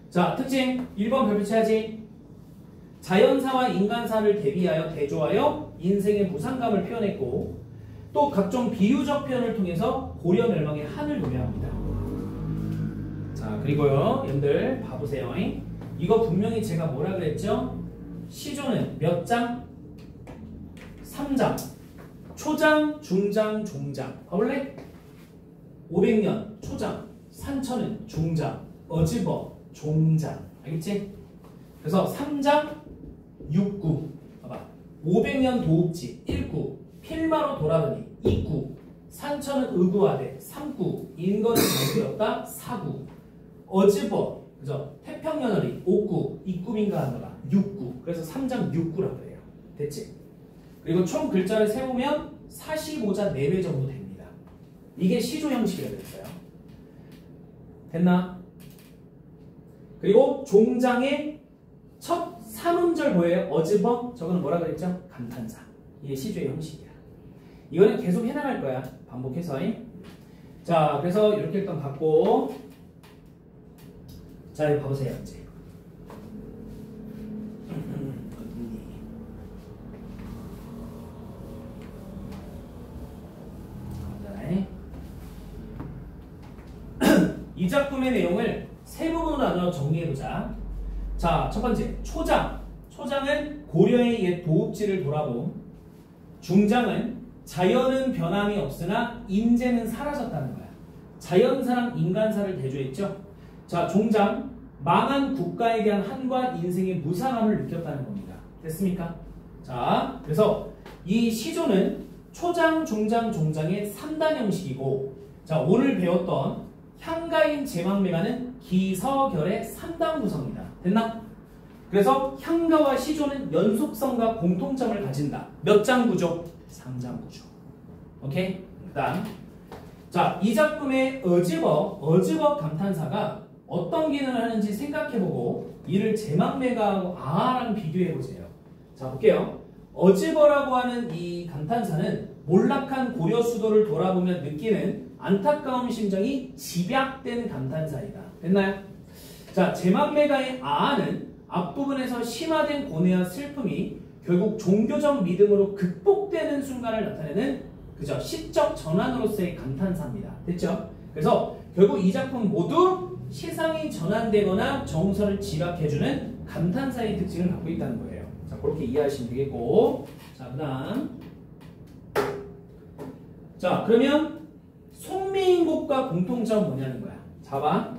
자, 특징 1번 별표 쳐야지. 자연사와 인간사를 대비하여 대조하여 인생의 무상감을 표현했고 또 각종 비유적 표현을 통해서 고려 멸망의 한을 노래합니다. 자, 그리고요 여러분들 봐보세요. 이거 분명히 제가 뭐라 그랬죠? 시조는 몇 장? 3장. 초장, 중장, 종장. 봐볼래? 500년 초장, 산천은 중장, 어즈버 종장. 알겠지? 그래서 3장 6구. 봐봐. 500년 도읍지 1구. 필마로 돌아더니 2구. 산천은 의구하되 3구. 인건은 정비였다 4구. 어즈버 그죠? 태평연월이 5구. 입구민가 하느라 6구. 그래서 3장 6구라고 그래요. 됐지? 그리고 총 글자를 세우면 45자 4배 정도 됩니다. 이게 시조 형식이라고 했어요. 됐나? 그리고 종장의 첫 3음절 뭐예요? 어즈버? 저거는 뭐라 그랬죠? 감탄사. 이게 시조의 형식이야. 이거는 계속 해나갈 거야. 반복해서. 자, 그래서 이렇게 일단 받고 자, 이거 봐보세요. 이제. 이 작품의 내용을 세 부분으로 나눠 정리해보자. 자, 첫 번째 초장. 초장은 고려의 옛 도읍지를 돌아봄. 중장은 자연은 변함이 없으나 인재는 사라졌다는 거야. 자연사랑 인간사를 대조했죠. 자, 종장 망한 국가에 대한 한과 인생의 무상함을 느꼈다는 겁니다. 됐습니까? 자, 그래서 이 시조는 초장, 중장, 종장의 3단 형식이고, 자, 오늘 배웠던 향가인 제망매가는 기서결의 3단 구성이다. 됐나? 그래서 향가와 시조는 연속성과 공통점을 가진다. 몇 장 구조? 3장 구조. 오케이? 그 다음. 자, 이 작품의 어즈버 감탄사가 어떤 기능을 하는지 생각해보고 이를 제망매가하고 아랑 비교해보세요. 자, 볼게요. 어즈버라고 하는 이 감탄사는 몰락한 고려 수도를 돌아보며 느끼는 안타까운 심정이 집약된 감탄사이다. 됐나요? 자, 제망매가의 아는 앞부분에서 심화된 고뇌와 슬픔이 결국 종교적 믿음으로 극복되는 순간을 나타내는 그죠? 시적 전환으로서의 감탄사입니다. 됐죠? 그래서 결국 이 작품 모두 시상이 전환되거나 정서를 집약해주는 감탄사의 특징을 갖고 있다는 거예요. 자, 그렇게 이해하시면 되겠고, 자, 그 다음. 자, 그러면 송미인곡과 공통점 뭐냐는 거야. 자, 봐.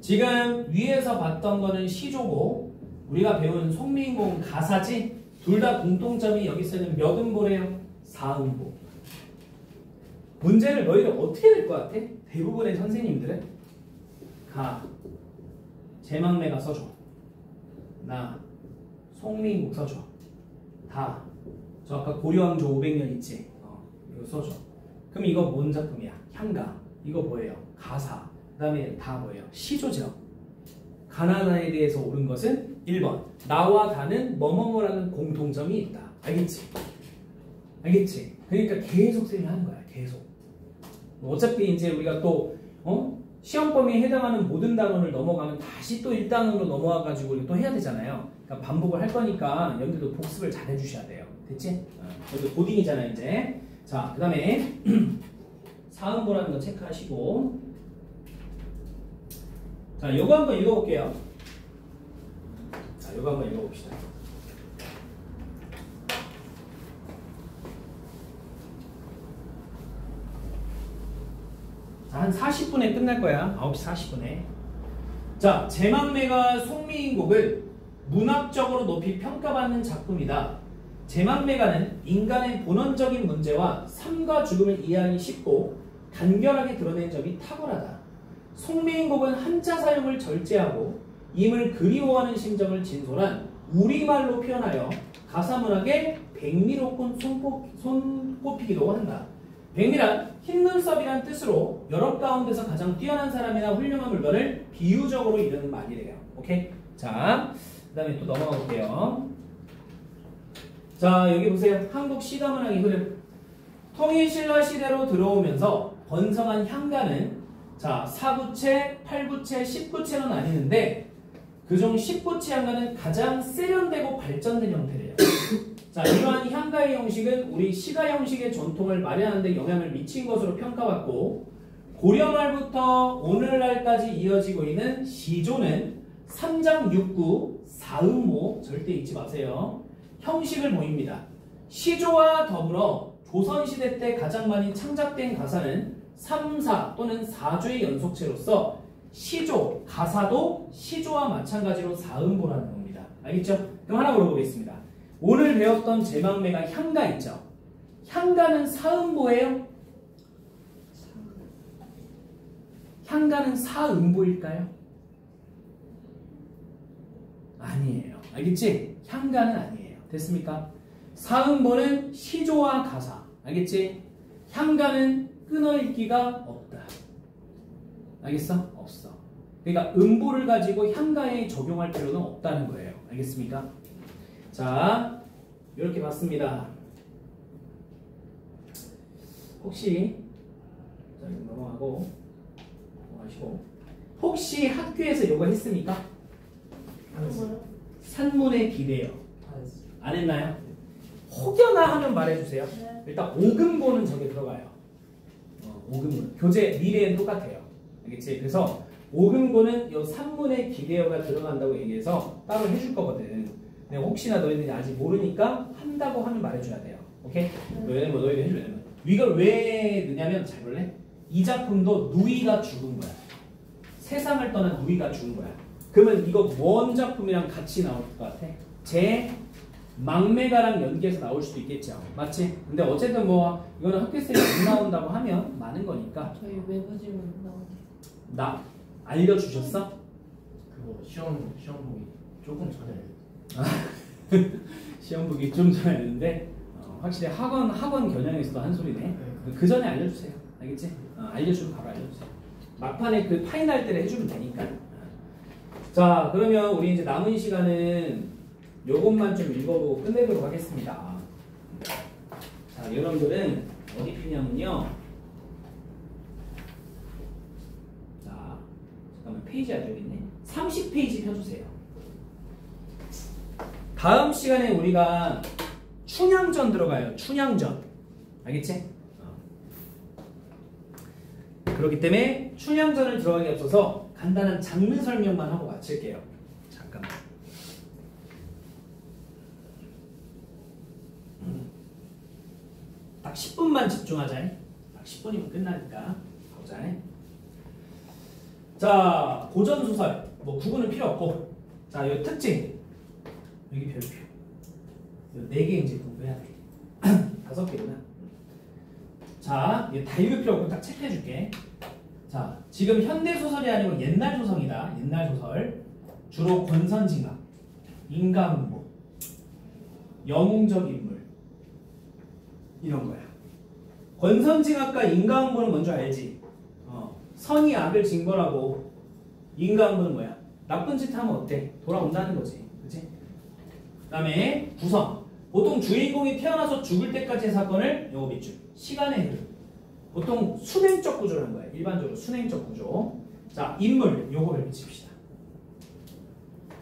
지금 위에서 봤던 거는 시조고 우리가 배운 송미인곡은 가사지. 둘 다 공통점이 여기 쓰는 몇 음보래요? 4음보. 문제를 너희들 어떻게 낼 것 같아? 대부분의 선생님들은 가, 제망매가 써줘. 나, 송미인곡 써줘. 다. 저 아까 고려왕조 500년 있지? 이거 써줘. 그럼 이거 뭔 작품이야? 향가. 이거 뭐예요? 가사. 그 다음에 다 뭐예요? 시조죠. 가나다에 대해서 옳은 것은 1번. 나와 다는 뭐뭐뭐라는 공통점이 있다. 알겠지? 알겠지? 그러니까 계속 세팅하는 거야. 계속. 어차피 이제 우리가 또 시험 범위에 해당하는 모든 단원을 넘어가면 다시 또 1단원으로 넘어와가지고 우리 또 해야 되잖아요. 그러니까 반복을 할 거니까 여러분들도 복습을 잘 해주셔야 돼요. 됐지? 여기 고딩이잖아 이제. 자, 그 다음에 사음보라는 거 체크하시고, 자, 요거 한번 읽어볼게요. 자, 요거 한번 읽어봅시다. 자, 한 40분에 끝날 거야. 9시 40분에. 자, 제망매가 송미인곡을 문학적으로 높이 평가받는 작품이다. 제망매가는 인간의 본원적인 문제와 삶과 죽음을 이해하기 쉽고 간결하게 드러낸 점이 탁월하다. 송미인곡은 한자 사용을 절제하고 임을 그리워하는 심정을 진솔한 우리말로 표현하여 가사문학의 백미로 손꼽히기도 한다. 백미란 흰 눈썹이란 뜻으로 여러 가운데서 가장 뛰어난 사람이나 훌륭한 물건을 비유적으로 이르는 말이래요. 오케이? 자, 그 다음에 또 넘어가 볼게요. 자, 여기 보세요. 한국 시가문학의 흐름. 통일신라 시대로 들어오면서 번성한 향가는 자, 4구체, 8구체, 10구체로 나뉘는데 그중 10구체 향가는 가장 세련되고 발전된 형태래요. 자, 이러한 향가의 형식은 우리 시가 형식의 전통을 마련하는 데 영향을 미친 것으로 평가받고 고려 말부터 오늘날까지 이어지고 있는 시조는 3장 6구 4음호 절대 잊지 마세요. 형식을 보입니다. 시조와 더불어 조선시대 때 가장 많이 창작된 가사는 3, 4 또는 4조의 연속체로서 시조, 가사도 시조와 마찬가지로 4음보라는 겁니다. 알겠죠? 그럼 하나 물어보겠습니다. 오늘 배웠던 제망매가 향가 있죠? 향가는 4음보예요? 향가는 4음보일까요? 아니에요. 알겠지? 향가는 아니에요. 됐습니까? 4음보는 시조와 가사. 알겠지? 향가는 끊어읽기가 없다. 알겠어? 없어. 그러니까 음보를 가지고 향가에 적용할 필요는 없다는 거예요. 알겠습니까? 자, 이렇게 봤습니다. 혹시 자, 이거 넘어가시고 혹시 학교에서 이거 했습니까? 뭐요? 산문에 기대요. 안 했나요? 혹여나 하면 말해주세요. 네. 일단 오금보는 저게 들어가요. 오금보 교재 미래엔 똑같아요. 알겠지? 그래서 오금보는 이 산문에 기대어가 들어간다고 얘기해서 따로 해줄 거거든. 내가 혹시나 너희들이 아직 모르니까 한다고 하면 말해줘야 돼요. 오케이? 너희들 뭐 너희들 해주려면 이걸 왜 넣냐면 잘 볼래? 이 작품도 누이가 죽은 거야. 세상을 떠난 누이가 죽은 거야. 그러면 이거 원작품이랑 같이 나올 것 같아. 제 막매가랑 연계해서 나올 수도 있겠죠. 맞지? 근데 어쨌든 뭐 이거는 학교생이 안 나온다고 하면 많은 거니까. 저희 외부 질문 나오네. 나 알려주셨어? 그거 시험 보기 조금 전에 시험 보기 좀 전에 했는데 확실히 학원 겨냥에서도 한 소리네. 그 전에 알려주세요. 알겠지? 알려주면 바로 알려주세요. 막판에 그 파이널 때를 해주면 되니까. 자, 그러면 우리 이제 남은 시간은 요것만 좀 읽어보고 끝내도록 하겠습니다. 자, 여러분들은 어디 피냐면요. 자, 잠깐만 페이지 아직 있네. 30페이지 펴주세요. 다음 시간에 우리가 춘향전 들어가요. 춘향전. 알겠지? 그렇기 때문에 춘향전을 들어가기 앞서서 간단한 장르 설명만 하고 마칠게요. 잠깐만. 딱 10분만 집중하자. 딱 10분이면 끝나니까. 보자. 자, 고전소설. 뭐 구분은 필요 없고. 자, 이 특징. 여기 별표. 4개 이제 공부해야 돼. 5개구나. 자, 이거 다 읽을 필요 없고 딱 체크해줄게. 자, 지금 현대소설이 아니고 옛날 소설이다. 옛날 소설. 주로 권선징악, 인과응보, 영웅적 인물 이런 거야. 권선징악과 인과응보는 뭔지 알지? 선이 악을 징벌하고 인과응보는 뭐야? 나쁜 짓 하면 어때? 돌아온다는 거지. 그치? 그 다음에 구성. 보통 주인공이 태어나서 죽을 때까지의 사건을 요거 밑줄. 시간의 흐름. 보통 순행적 구조를 하는 거예요. 일반적으로 순행적 구조. 자, 인물. 요거를 미칩시다.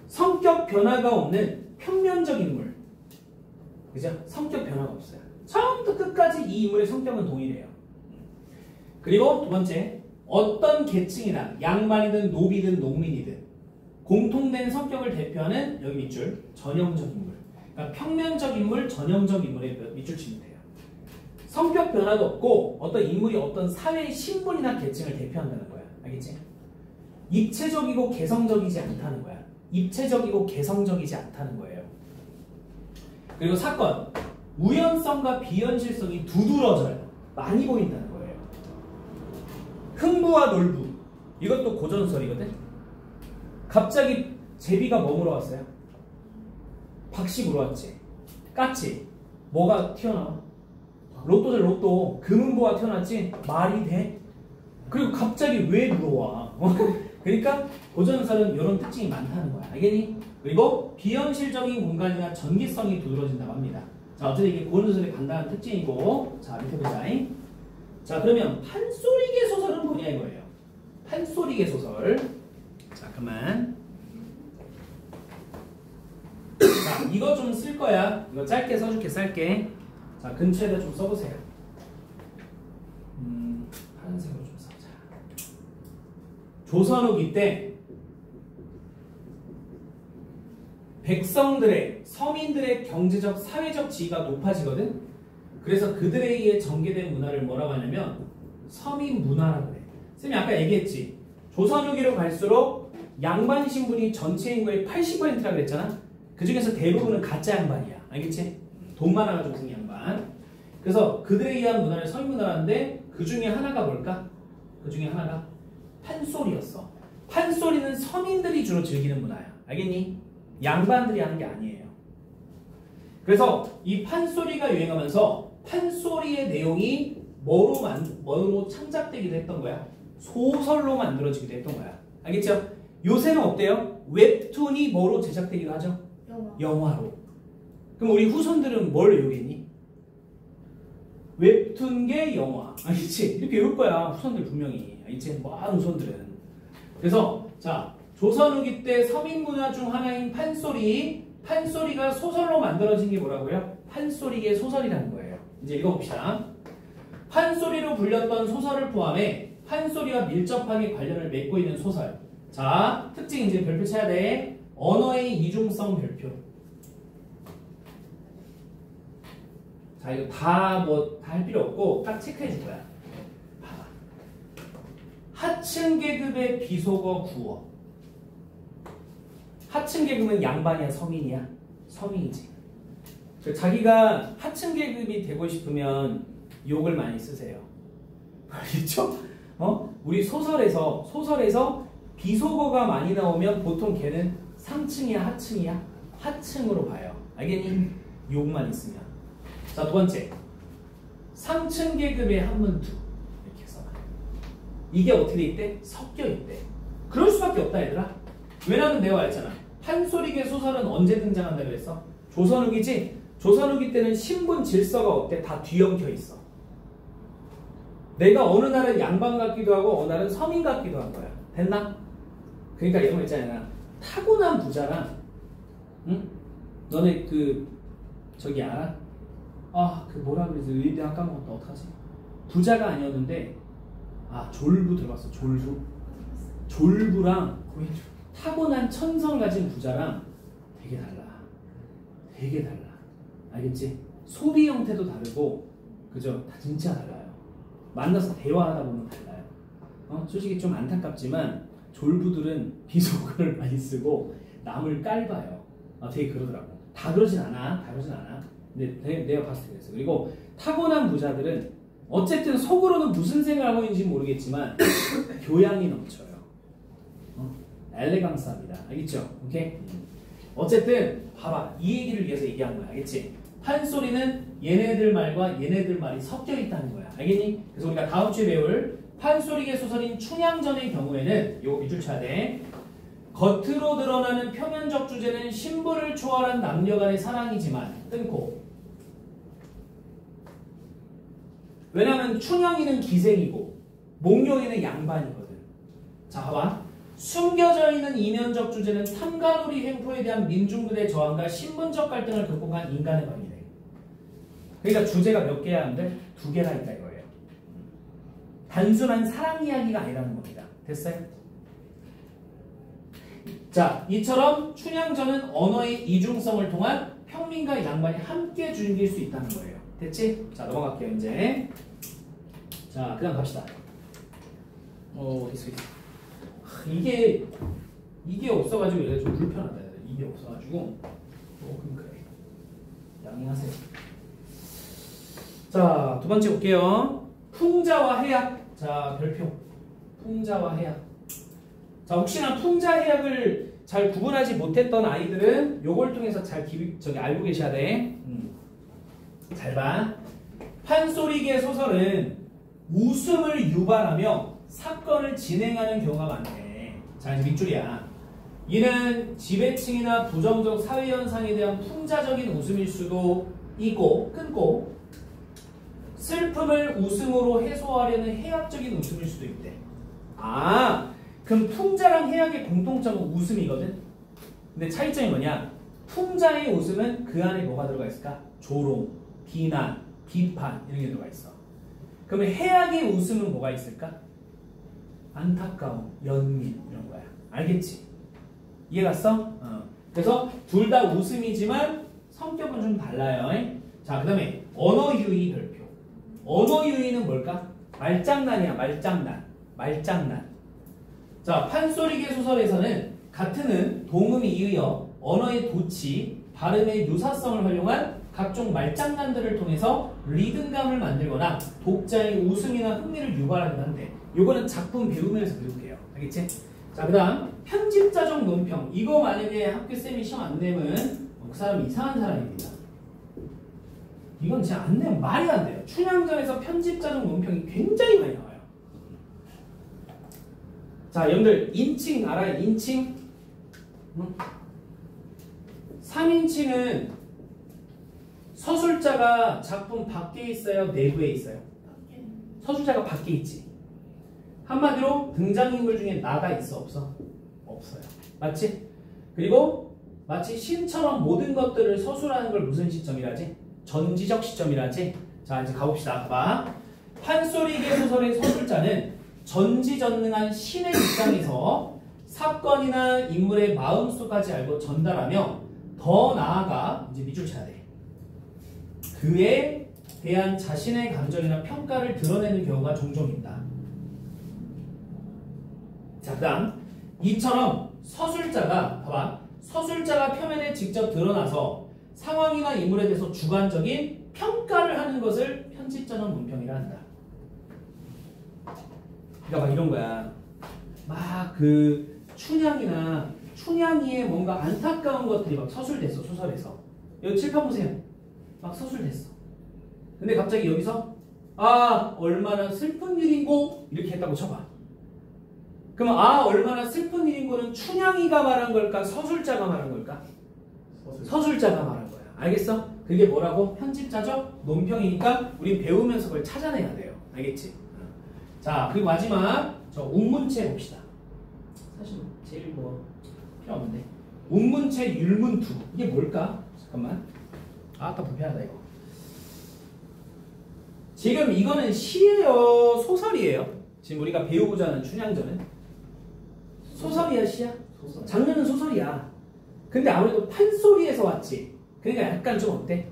성격 변화가 없는 평면적 인물. 그죠? 성격 변화가 없어요. 처음부터 끝까지 이 인물의 성격은 동일해요. 그리고 두 번째, 어떤 계층이나 양반이든 노비든 농민이든 공통된 성격을 대표하는 여기 밑줄, 전형적 인물. 그러니까 평면적 인물, 전형적 인물에 밑줄 치면 돼요. 성격 변화도 없고 어떤 인물이 어떤 사회의 신분이나 계층을 대표한다는 거야. 알겠지? 입체적이고 개성적이지 않다는 거야. 입체적이고 개성적이지 않다는 거예요. 그리고 사건, 우연성과 비현실성이 두드러져요. 많이 보인다는 거예요. 흥부와 놀부, 이것도 고전소설이거든. 갑자기 제비가 뭐 물어왔어요? 박씨 물어왔지. 깠지. 뭐가 튀어나와? 로또죠, 로또. 금은보가 튀어나왔지. 말이 돼? 그리고 갑자기 왜 물어와? 그러니까 고전소설은 이런 특징이 많다는 거야. 알겠니? 그리고 비현실적인 공간이나 전기성이 두드러진다고 합니다. 자, 어쨌든 이게 고전소설의 간단한 특징이고. 자, 밑에 보자. 자, 그러면 판소리계 소설은 뭐냐 이거예요. 판소리계 소설. 잠깐만. 자, 이거 좀 쓸 거야. 이거 짧게 써줄게, 짧게. 자, 근처에다 좀 써보세요. 파란색으로 좀 써보자. 조선 후기 때 백성들의, 서민들의 경제적, 사회적 지위가 높아지거든? 그래서 그들에 의해 전개된 문화를 뭐라고 하냐면 서민 문화라고 그래. 쌤이 아까 얘기했지. 조선 후기로 갈수록 양반 신분이 전체 인구의 80%라고 그랬잖아? 그 중에서 대부분은 가짜 양반이야. 알겠지? 돈 많아가지고 생 양반. 그래서 그들에 의한 문화를 서민 문화라는데 그 중에 하나가 뭘까? 그 중에 하나가 판소리였어. 판소리는 서민들이 주로 즐기는 문화야. 알겠니? 양반들이 하는 게 아니에요. 그래서 이 판소리가 유행하면서 판소리의 내용이 뭐로 창작되기도 했던 거야? 소설로 만들어지기도 했던 거야. 알겠죠? 요새는 어때요? 웹툰이 뭐로 제작되기도 하죠? 영화로. 그럼 우리 후손들은 뭘 외우겠니? 웹툰계 영화. 알겠지? 이렇게 외울 거야. 후손들 분명히. 알겠지? 많은 후손들은. 그래서 자, 조선 후기 때 서민 문화 중 하나인 판소리가 소설로 만들어진 게 뭐라고요? 판소리계 소설이라는 거예요. 이제 읽어봅시다. 판소리로 불렸던 소설을 포함해 판소리와 밀접하게 관련을 맺고 있는 소설. 자, 특징 이제 별표 쳐야 돼. 언어의 이중성 별표. 자, 이거 다 할 필요 없고 딱 체크해 줄 거야. 봐봐. 하층 계급의 비속어 구어. 하층 계급은 양반이야, 서민이야? 서민이지. 자기가 하층 계급이 되고 싶으면 욕을 많이 쓰세요. 알겠죠? 우리 소설에서 비속어가 많이 나오면 보통 걔는 상층이야, 하층이야? 하층으로 봐요. 알겠니? 욕만 있으면. 자, 두 번째. 상층 계급의 한문투. 이렇게 해서. 이게 어떻게 돼 있대? 섞여 있대. 그럴 수밖에 없다, 얘들아. 왜냐면 내가 말했잖아. 판소리계 소설은 언제 등장한다 그랬어? 조선 후기지? 조선 후기 때는 신분 질서가 어때? 다 뒤엉켜 있어. 내가 어느 날은 양반 같기도 하고 어느 날은 서민 같기도 한 거야. 됐나? 그러니까 이런 거 있잖아. 타고난 부자랑 응? 너네 저기 알아? 뭐라 그러지? 의대 학과 먹었다. 어떡하지? 부자가 아니었는데 졸부 들어봤어. 졸부랑 타고난 천성을 가진 부자랑 되게 달라. 알겠지? 소비 형태도 다르고 그죠? 다 진짜 달라요. 만나서 대화하다 보면 달라요. 솔직히 좀 안타깝지만 졸부들은 비속어를 많이 쓰고 남을 깔봐요. 되게 그러더라고. 다 그러진 않아. 근데 내가 봤을 때 그랬어. 그리고 타고난 부자들은 어쨌든 속으로는 무슨 생각을 하고 있는지 모르겠지만 교양이 넘쳐요. 엘레강스합니다. 알겠죠? 오케이? 어쨌든 봐봐. 이 얘기를 위해서 얘기한 거야. 알겠지? 판소리는 얘네들 말과 얘네들 말이 섞여 있다는 거야. 알겠니? 그래서 우리가 다음 주에 배울 판소리계 소설인 춘향전의 경우에는 요거 밑줄 쳐야 돼. 겉으로 드러나는 표면적 주제는 신부를 초월한 남녀 간의 사랑이지만 끊고. 왜냐면 춘향이는 기생이고 목룡이는 양반이거든. 자, 봐봐. 숨겨져 있는 이면적 주제는 탐관오리 횡포에 대한 민중들의 저항과 신분적 갈등을 극복한 인간의 방이래. 그러니까 주제가 몇 개야 하는데 2개나 있다 이거예요. 단순한 사랑 이야기가 아니라는 겁니다. 됐어요? 자, 이처럼 춘향전은 언어의 이중성을 통한 평민과 양반이 함께 즐길 수 있다는 거예요. 됐지? 자, 넘어갈게요 이제. 자, 그다음 갑시다. 어디 있어? 이게 없어가지고 얘가 좀 불편하다. 이게 없어가지고 조금 그래. 양해하세요. 자, 두 번째 볼게요. 풍자와 해약. 자, 별표. 풍자와 해약. 자, 혹시나 풍자 해약을 잘 구분하지 못했던 아이들은 요걸 통해서 잘 알고 계셔야 돼. 잘 봐. 판소리계 소설은 웃음을 유발하며 사건을 진행하는 경우가 많대. 자, 이제 밑줄이야. 이는 지배층이나 부정적 사회현상에 대한 풍자적인 웃음일 수도 있고 끊고 슬픔을 웃음으로 해소하려는 해약적인 웃음일 수도 있대. 그럼 풍자랑 해약의 공통점은 웃음이거든? 근데 차이점이 뭐냐? 풍자의 웃음은 그 안에 뭐가 들어가 있을까? 조롱, 비난, 비판 이런 게 들어가 있어. 그러면 해약의 웃음은 뭐가 있을까? 안타까움, 연민 이런 거야. 알겠지? 이해 갔어? 그래서 둘 다 웃음이지만 성격은 좀 달라요. 자, 그 다음에 언어유의 별표. 언어유의는 뭘까? 말장난이야. 말장난. 자, 판소리계 소설에서는 같은 은 동음이 이으여 언어의 도치, 발음의 유사성을 활용한 각종 말장난들을 통해서 리듬감을 만들거나 독자의 웃음이나 흥미를 유발하기도 한데 요거는 작품 배우면서 배울게요. 알겠지? 자, 그 다음 편집자적 논평. 이거 만약에 학교쌤이 시험 안 내면 그 사람 이상한 사람입니다. 이건 진짜 안 내면 말이 안 돼요. 춘향전에서 편집자적 논평이 굉장히 많이 나와요. 자, 여러분들 인칭 알아요? 인칭? 3인칭은 서술자가 작품 밖에 있어요? 내부에 있어요? 서술자가 밖에 있지. 한마디로 등장인물 중에 나가 있어? 없어? 없어요. 맞지? 그리고 마치 신처럼 모든 것들을 서술하는 걸 무슨 시점이라지? 전지적 시점이라지? 자, 이제 가봅시다. 봐. 판소리계 소설의 서술자는 전지전능한 신의 입장에서 사건이나 인물의 마음속까지 알고 전달하며 더 나아가 이제 밑줄 쳐야 돼. 그의 대한 자신의 감정이나 평가를 드러내는 경우가 종종 있다. 자, 그다음 이처럼 서술자가 봐봐. 서술자가 표면에 직접 드러나서 상황이나 인물에 대해서 주관적인 평가를 하는 것을 편집전환 문평이라 한다. 그러니까 막 이런 거야. 막 그 춘향이의 뭔가 안타까운 것들이 막 서술됐어. 소설에서. 여기 칠판 보세요. 막 서술됐어. 근데 갑자기 여기서 아 얼마나 슬픈 일인고 이렇게 했다고 쳐봐. 그럼 아 얼마나 슬픈 일인고는 춘향이가 말한 걸까? 서술자가 말한 걸까? 서술자가 말한 거야. 알겠어? 그게 뭐라고? 편집자적 논평이니까 우린 배우면서 그걸 찾아내야 돼요. 알겠지? 자, 그리고 마지막 저 운문체 봅시다. 사실 제일 뭐 필요 없는데 운문체 율문투 이게 뭘까? 잠깐만. 아까 불편하다 이거. 지금 이거는 시예요? 소설이에요? 지금 우리가 배우고자 하는 춘향전은 소설이야 시야? 소설. 장르는 소설이야. 근데 아무래도 판소리에서 왔지. 그러니까 약간 좀 어때?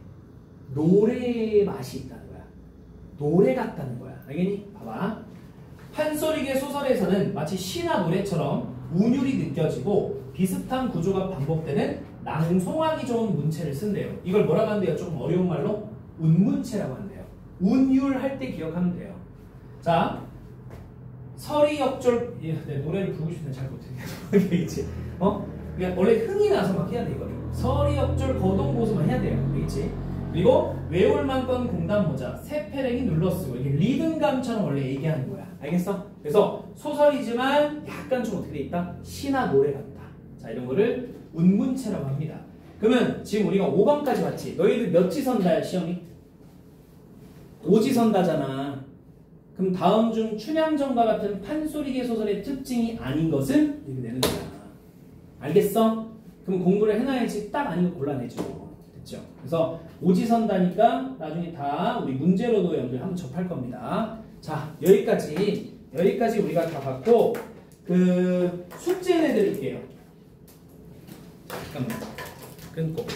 노래 맛이 있다는 거야. 노래 같다는 거야. 알겠니? 봐봐. 판소리계 소설에서는 마치 시나 노래처럼 운율이 느껴지고 비슷한 구조가 반복되는 낭송하기 좋은 문체를 쓴대요. 이걸 뭐라고 한대요? 조금 어려운 말로 운문체라고 한대요. 운율 할 때 기억하면 돼요. 자, 서리역졸 네, 노래를 부르고 싶은데 잘 못해. 알겠지? 그러니까 원래 흥이 나서 막 해야 돼 이거를. 서리역졸 거동보수만 해야 돼요. 알겠지? 그리고 외울만권 공단모자 새패랭이 눌러쓰고 이게 리듬감처럼 원래 얘기하는 거야. 알겠어? 그래서 소설이지만 약간 좀 어떻게 돼 있다? 시나 노래 같다. 자, 이런 거를 운문체라고 합니다. 그러면 지금 우리가 5번까지 봤지? 너희들 몇 지선다야 시험이? 5지선다잖아. 그럼 다음 중 춘향전과 같은 판소리계 소설의 특징이 아닌 것은 이렇게 내는 거야. 알겠어? 그럼 공부를 해놔야지 딱 아닌 거 골라내죠. 됐죠? 그래서 5지선다니까 나중에 다 우리 문제로도 여러분들 한번 접할 겁니다. 자, 여기까지 우리가 다 봤고 그 숙제 내드릴게요. 잠깐만 끊고